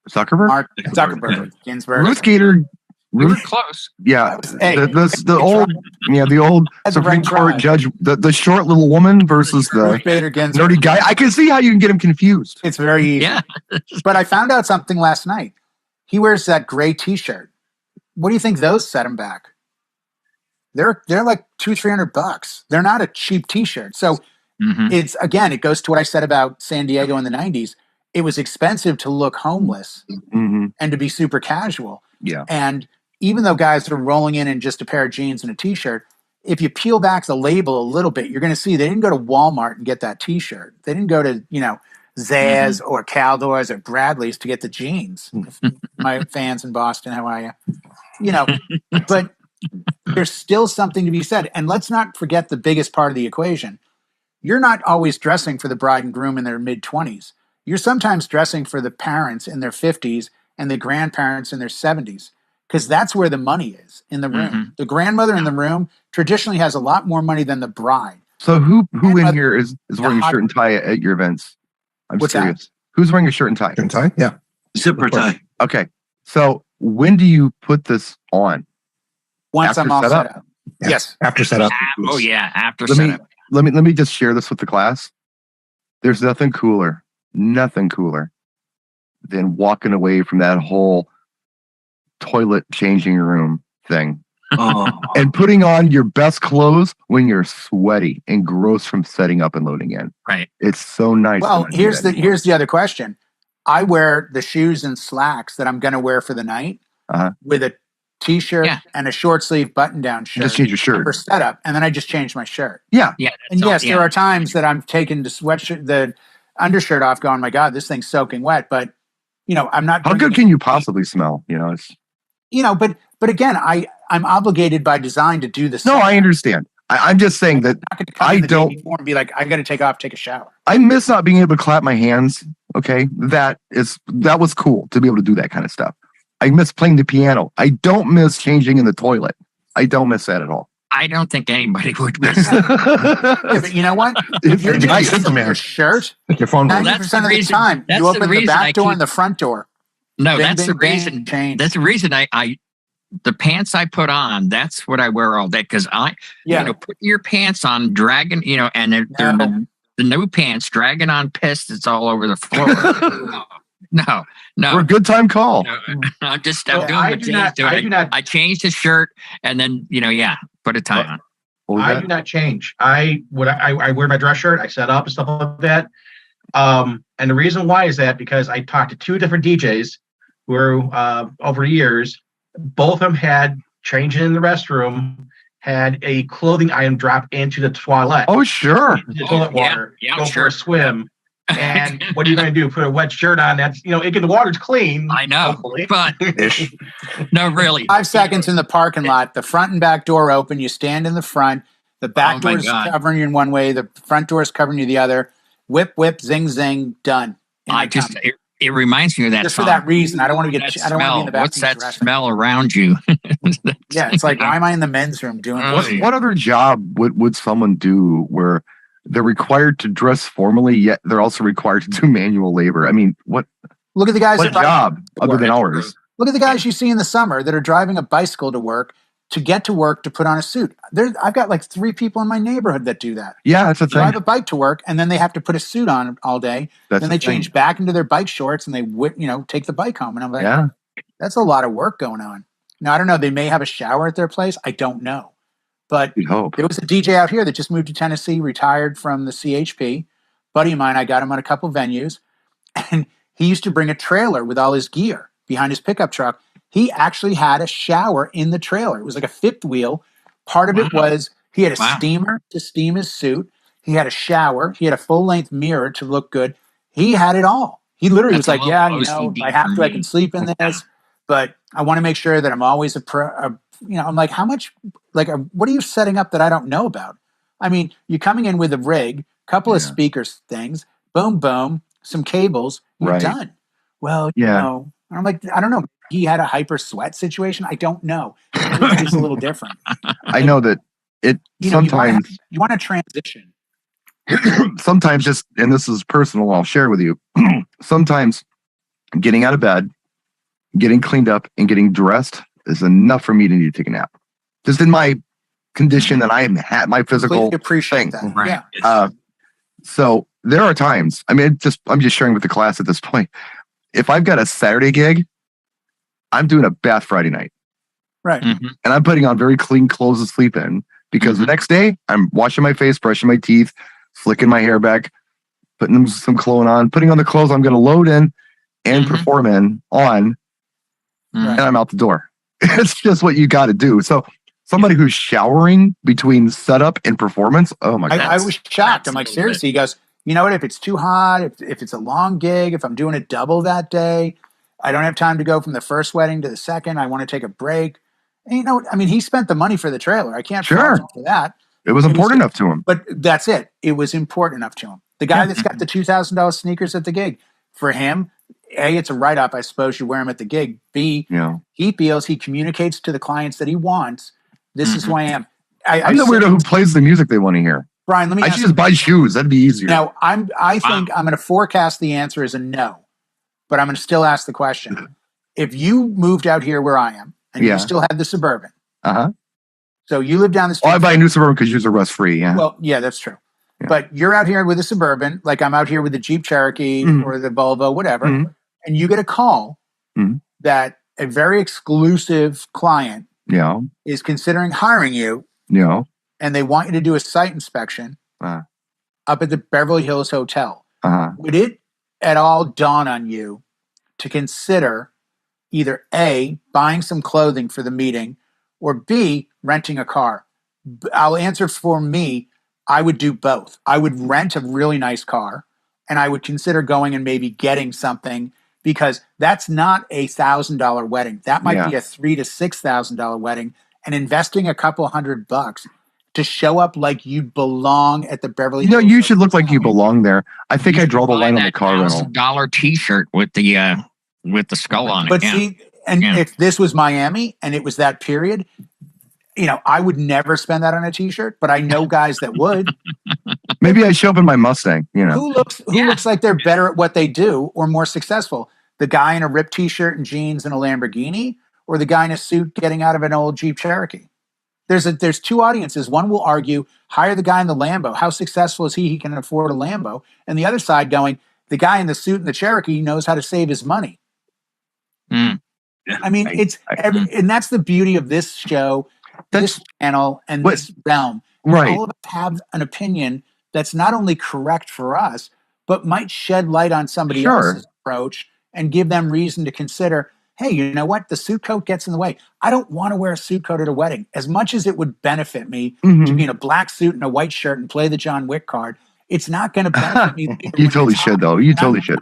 Zuckerberg? Zuckerberg. Ginsburg. Ruth Gator. We were close. Yeah. The old Supreme Court judge, the short little woman versus the nerdy guy. I can see how you can get him confused. It's very easy. Yeah. But I found out something last night. He wears that gray t-shirt. What do you think those set him back? they're like $200-300. They're not a cheap t-shirt. So it's, again, it goes to what I said about San Diego in the 90s. It was expensive to look homeless and to be super casual. Yeah. And even though guys are rolling in just a pair of jeans and a t-shirt, if you peel back the label a little bit, you're going to see they didn't go to Walmart and get that t-shirt. They didn't go to, Zaz or Caldors or Bradley's to get the jeans. My fans in Boston, how are you? But there's still something to be said. And let's not forget the biggest part of the equation. You're not always dressing for the bride and groom in their mid-20s. You're sometimes dressing for the parents in their 50s and the grandparents in their 70s, because that's where the money is, in the room. The grandmother in the room traditionally has a lot more money than the bride. So who in here is wearing a shirt and tie at your events? I'm serious. Who's wearing a shirt and tie? Shirt and tie? Yeah. Zipper tie. Okay. So when do you put this on? Once After I'm all setup? set up. Yes. After setup. After setup. Let me just share this with the class. There's nothing cooler than walking away from that whole toilet changing room thing. And putting on your best clothes when you're sweaty and gross from setting up and loading in. Right. It's so nice. Well, here's the other question. I wear the shoes and slacks that I'm going to wear for the night with a t-shirt and a short sleeve button down shirt. Just change your shirt for setup, and then I just change my shirt. Yeah. And yes, there are times that I'm taking the undershirt off, going, "My God, this thing's soaking wet." But I'm not. How good can you possibly smell? But again, I'm obligated by design to do this. No, I understand. I'm just saying that I don't and be like, I got to take a shower. I miss not being able to clap my hands. Okay, that was cool to be able to do that kind of stuff. I miss playing the piano. I don't miss changing in the toilet. I don't miss that at all. I don't think anybody would miss that. But you know what? If you're nice your shirt, your phone 90% of the time, you open the back door and the front door. No, that's the reason. That's the reason the pants I put on, that's what I wear all day. Because putting your pants on, dragging, and they're the new pants, dragging on piss that's all over the floor. No. We're a good time call. No, I'm doing what James doing. I changed the shirt and then, put a tie on. I do not change. I wear my dress shirt. I set up and stuff like that. And the reason why is that because I talked to two different DJs who are over the years. Both of them had changing in the restroom, had a clothing item drop into the toilet. Oh, sure. The toilet water. Yeah, go for a swim. And what are you going to do? Put a wet shirt on? That's the water's clean. I know, hopefully. But no, really. 5 seconds in the parking lot, the front and back door open. You stand in the front. The back door is covering you in one way. The front door is covering you the other. Whip, whip, zing, zing, done. It reminds me of that just song. For that reason. I don't want to get. I don't want to be in the back. What's that smell around you? Yeah, it's like, why am I in the men's room doing this? What other job would someone do where they're required to dress formally, yet they're also required to do manual labor? I mean, what? Look at the guys. What job other than ours? Look at the guys you see in the summer that are driving a bicycle to work to get to work to put on a suit. I've got like 3 people in my neighborhood that do that. Yeah, that's a thing. Drive a bike to work, and then they have to put a suit on all day. Then they change back into their bike shorts, and they take the bike home. And I'm like, that's a lot of work going on. Now, I don't know. They may have a shower at their place. I don't know. But there was a DJ out here that just moved to Tennessee, retired from the CHP. Buddy of mine, I got him on a couple venues. And he used to bring a trailer with all his gear behind his pickup truck. He actually had a shower in the trailer. It was like a 5th wheel. Part of it was he had a steamer to steam his suit. He had a shower. He had a full-length mirror to look good. He had it all. He literally was like, if I have to, I can sleep in this. But I want to make sure that I'm always I'm like, how much, what are you setting up that I don't know about? I mean, you're coming in with a rig, couple of speakers things, boom, boom, some cables, you're done. Well, I'm like, I don't know. He had a hyper sweat situation. I don't know. It's a little different. I know that sometimes you want to transition. Sometimes just, and this is personal, I'll share with you. Sometimes getting out of bed, getting cleaned up, and getting dressed is enough for me to need to take a nap. Just in my condition that I am at, my physical appreciate thing. That. Right. Yeah. So there are times. I mean, I'm just sharing with the class at this point. If I've got a Saturday gig, I'm doing a bath Friday night. Right. Mm-hmm. And I'm putting on very clean clothes to sleep in because the next day I'm washing my face, brushing my teeth, flicking my hair back, putting some cologne on, putting on the clothes I'm going to load in and perform on, and I'm out the door. It's just what you got to do. So somebody who's showering between setup and performance, oh my God. I was shocked. I'm like, seriously? He goes, you know what? If it's too hot, if it's a long gig, if I'm doing a double that day, I don't have time to go from the first wedding to the second. I want to take a break. And, you know, I mean, he spent the money for the trailer. I can't fault him for that. It was important enough to him. But that's it. It was important enough to him. The guy that's got the $2,000 sneakers at the gig, for him, A, it's a write-up. I suppose you wear them at the gig. B, he feels he communicates to the clients that he wants. This is who I am. I'm the weirdo who plays the music they want to hear. Brian, let me I should just buy shoes. That'd be easier. Now, I think I'm going to forecast the answer as a no, but I'm going to still ask the question. If you moved out here where I am, and you still had the Suburban, so you live down the street. I buy a new Suburban because yours are rust free. Yeah. Well, yeah, that's true. Yeah. But you're out here with a Suburban, like I'm out here with the Jeep Cherokee or the Volvo, whatever, and you get a call that a very exclusive client is considering hiring you. Yeah. And they want you to do a site inspection up at the Beverly Hills Hotel. Would it at all dawn on you to consider either A, buying some clothing for the meeting, or B, renting a car? I'll answer for me. I would do both. I would rent a really nice car, and I would consider going and maybe getting something, because that's not a $1,000 wedding. That might be a $3,000 to $6,000 wedding, and investing a couple $100 to show up like you belong at the Beverly Hills. You should look like you belong there. I think I draw the line on the car rental. $1,000 T-shirt with the skull on it. But see, if this was Miami and it was that period, I would never spend that on a T-shirt. But I know guys that would. Maybe I show up in my Mustang. Who looks like they're better at what they do or more successful? The guy in a ripped T-shirt and jeans and a Lamborghini, or the guy in a suit getting out of an old Jeep Cherokee? There's two audiences. One will argue, hire the guy in the Lambo. How successful is he? He can afford a Lambo. And the other side going, the guy in the suit and the Cherokee knows how to save his money. I mean, and that's the beauty of this show, this channel, and this realm. Right. All of us have an opinion that's not only correct for us, but might shed light on somebody else's approach and give them reason to consider, hey, you know what? The suit coat gets in the way. I don't want to wear a suit coat at a wedding. As much as it would benefit me to be in a black suit and a white shirt and play the John Wick card, it's not going to benefit me. You totally should, though. You totally should.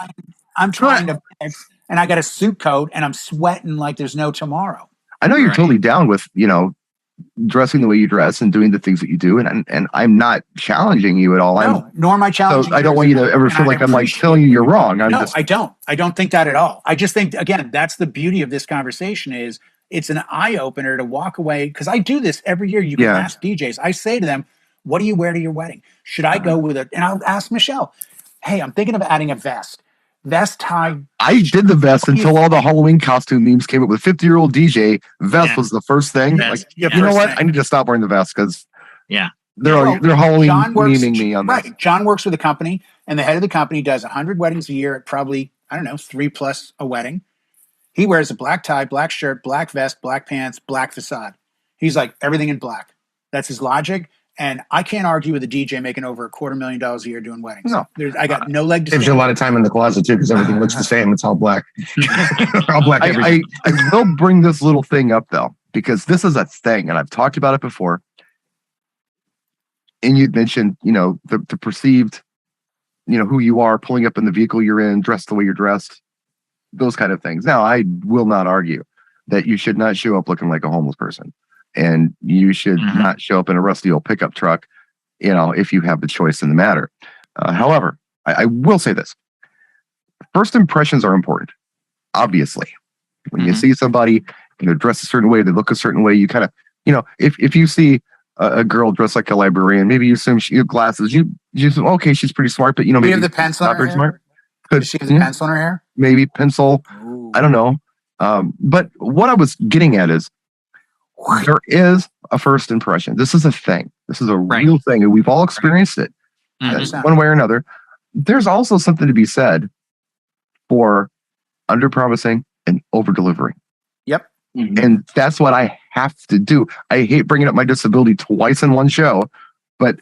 I'm trying to fix, and I got a suit coat, and I'm sweating like there's no tomorrow. I know you're totally down with, dressing the way you dress and doing the things that you do. And I'm not challenging you at all. No, nor am I challenging you. I don't want you to ever feel like I'm like telling you you're wrong. I don't. I don't think that at all. I just think, again, that's the beauty of this conversation is it's an eye-opener to walk away. Because I do this every year. You can ask DJs. I say to them, what do you wear to your wedding? Should I go with it? And I'll ask Michelle, hey, I'm thinking of adding a vest tie. I did the vest until all the Halloween costume memes came up with 50-year-old DJ. Vest was the first thing. You know what? I need to stop wearing the vest because they're Halloween memeing me on this. John works with a company, and the head of the company does 100 weddings a year at probably, 3+ a wedding. He wears a black tie, black shirt, black vest, black pants, black facade. He's like everything in black. That's his logic. And I can't argue with a DJ making over $250,000 a year doing weddings. No, I got no leg to stand. Gives you a lot of time in the closet too, because everything looks the same. It's all black. All black. I will bring this little thing up though, because this is a thing, and I've talked about it before. And you'd mentioned, the perceived, who you are, pulling up in the vehicle you're in, dressed the way you're dressed, those kind of things. Now, I will not argue that you should not show up looking like a homeless person. And you should not show up in a rusty old pickup truck, if you have the choice in the matter. However, I will say this. First impressions are important, obviously. When you see somebody, dressed a certain way, they look a certain way, you kind of, if you see a girl dressed like a librarian, maybe you assume she has glasses, you assume, okay, she's pretty smart, but, maybe have the pencil in her hair? Smart. Does she have the pencil in her hair? Maybe pencil. Ooh. I don't know. But what I was getting at is, there is a first impression. This is a thing. This is a real thing. And we've all experienced it one way or another. There's also something to be said for under-promising and over-delivering. Yep. And that's what I have to do. I hate bringing up my disability twice in one show, but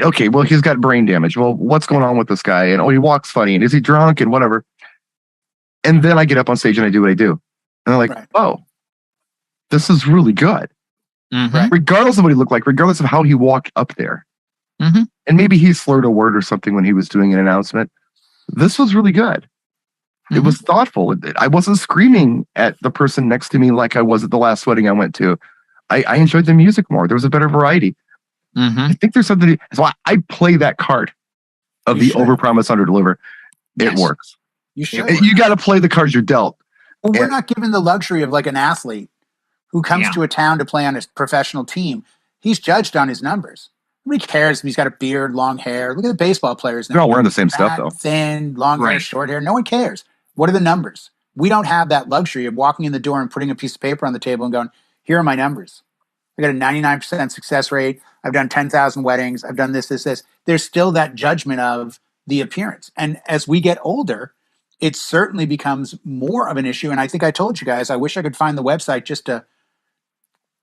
okay, well, he's got brain damage. Well, what's going on with this guy? And he walks funny, and is he drunk and whatever? And then I get up on stage and I do what I do. And they're like, oh, this is really good. Regardless of what he looked like, regardless of how he walked up there. And maybe he slurred a word or something when he was doing an announcement. This was really good. It was thoughtful. I wasn't screaming at the person next to me like I was at the last wedding I went to. I enjoyed the music more. There was a better variety. I think there's something. So I play that card of the overpromise, underdeliver. It works. You should. You got to play the cards you're dealt. Well, we're not given the luxury of like an athlete who comes to a town to play on a professional team. He's judged on his numbers. Nobody cares if he's got a beard, long hair. Look at the baseball players. They're all wearing the same stuff, though. Thin, long hair, short hair. No one cares. What are the numbers? We don't have that luxury of walking in the door and putting a piece of paper on the table and going, here are my numbers. I got a 99% success rate. I've done 10,000 weddings. I've done this. There's still that judgment of the appearance. And as we get older, it certainly becomes more of an issue. And I think I told you guys, I wish I could find the website just to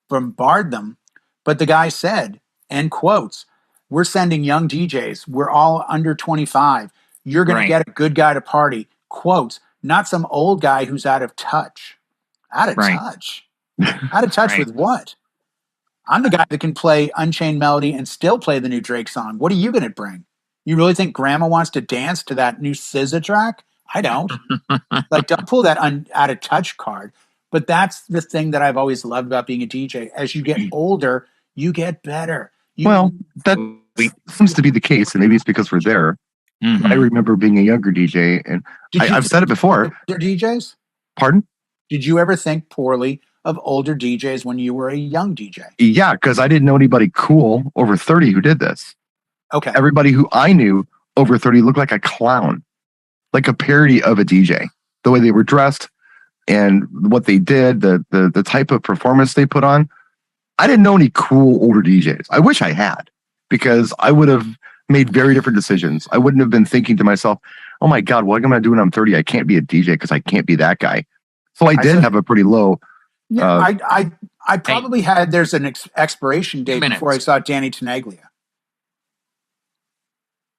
bombard them. But the guy said, end quotes, we're sending young DJs. We're all under 25. You're going to get a good guy to party. Quotes, not some old guy who's out of touch. Out of touch? Out of touch with what? I'm the guy that can play Unchained Melody and still play the new Drake song. What are you going to bring? You really think grandma wants to dance to that new SZA track? I don't. Like, don't pull that out of touch card. But that's the thing that I've always loved about being a DJ. As you get older, you get better. That seems to be the case, and maybe it's because we're there. I remember being a younger DJ, and I've said it before. Older DJs? Pardon? Did you ever think poorly of older DJs when you were a young DJ? Yeah, because I didn't know anybody cool over 30 who did this. Okay. Everybody who I knew over 30 looked like a clown, like a parody of a DJ. The way they were dressed and what they did, the type of performance they put on. I didn't know any cool older DJs. I wish I had, because I would have made very different decisions. I wouldn't have been thinking to myself, oh my God, what am I doing when I'm 30? I can't be a DJ because I can't be that guy. So I did have a pretty low. Yeah, I probably had, there's an expiration date before I saw Danny Tenaglia.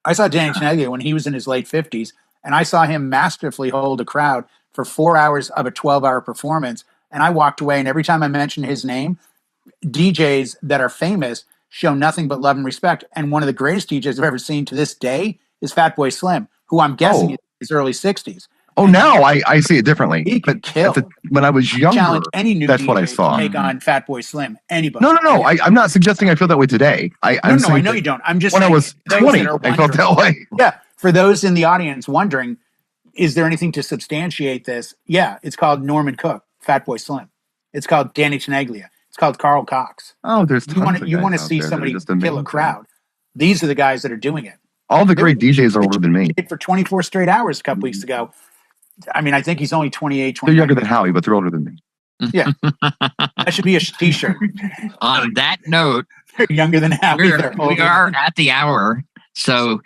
I saw Danny Tenaglia when he was in his late 50s, and I saw him masterfully hold a crowd for 4 hours of a 12-hour performance. And I walked away, and every time I mentioned his name, DJs that are famous show nothing but love and respect. And one of the greatest DJs I've ever seen to this day is Fatboy Slim, who I'm guessing is in his early 60s. Oh, and now I see it differently. He could kill. When I was younger, challenge any new that's DJ what I saw. to take on Fatboy Slim. Anybody? No. I'm not suggesting I feel that way today. I know you don't. I'm just when I was 20, I felt that way. Yeah. For those in the audience wondering, is there anything to substantiate this? Yeah, it's called Norman Cook, Fatboy Slim. It's called Danny Tenaglia. It's called Carl Cox. Oh, there's you want to see somebody kill a crowd. These are the guys that are doing it. All the great DJs are older than me. For 24 straight hours a couple weeks ago. I mean, I think he's only 28, 29. They're younger than Howie, but they're older than me. Yeah. That should be a t-shirt. On that note, they're younger than Howie. We are at the hour. So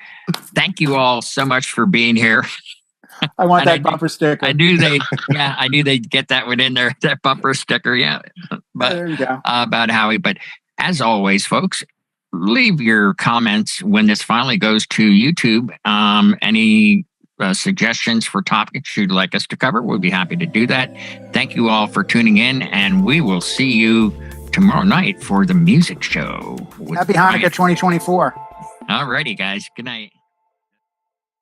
thank you all so much for being here. I want that bumper sticker. I knew they'd get that one in there, that bumper sticker. Yeah. But there you go. About Howie. But as always, folks, leave your comments when this finally goes to YouTube. Any suggestions for topics you'd like us to cover, we'll be happy to do that. Thank you all for tuning in, and we will see you tomorrow night for the music show. Happy Hanukkah 2024. All righty, guys. Good night.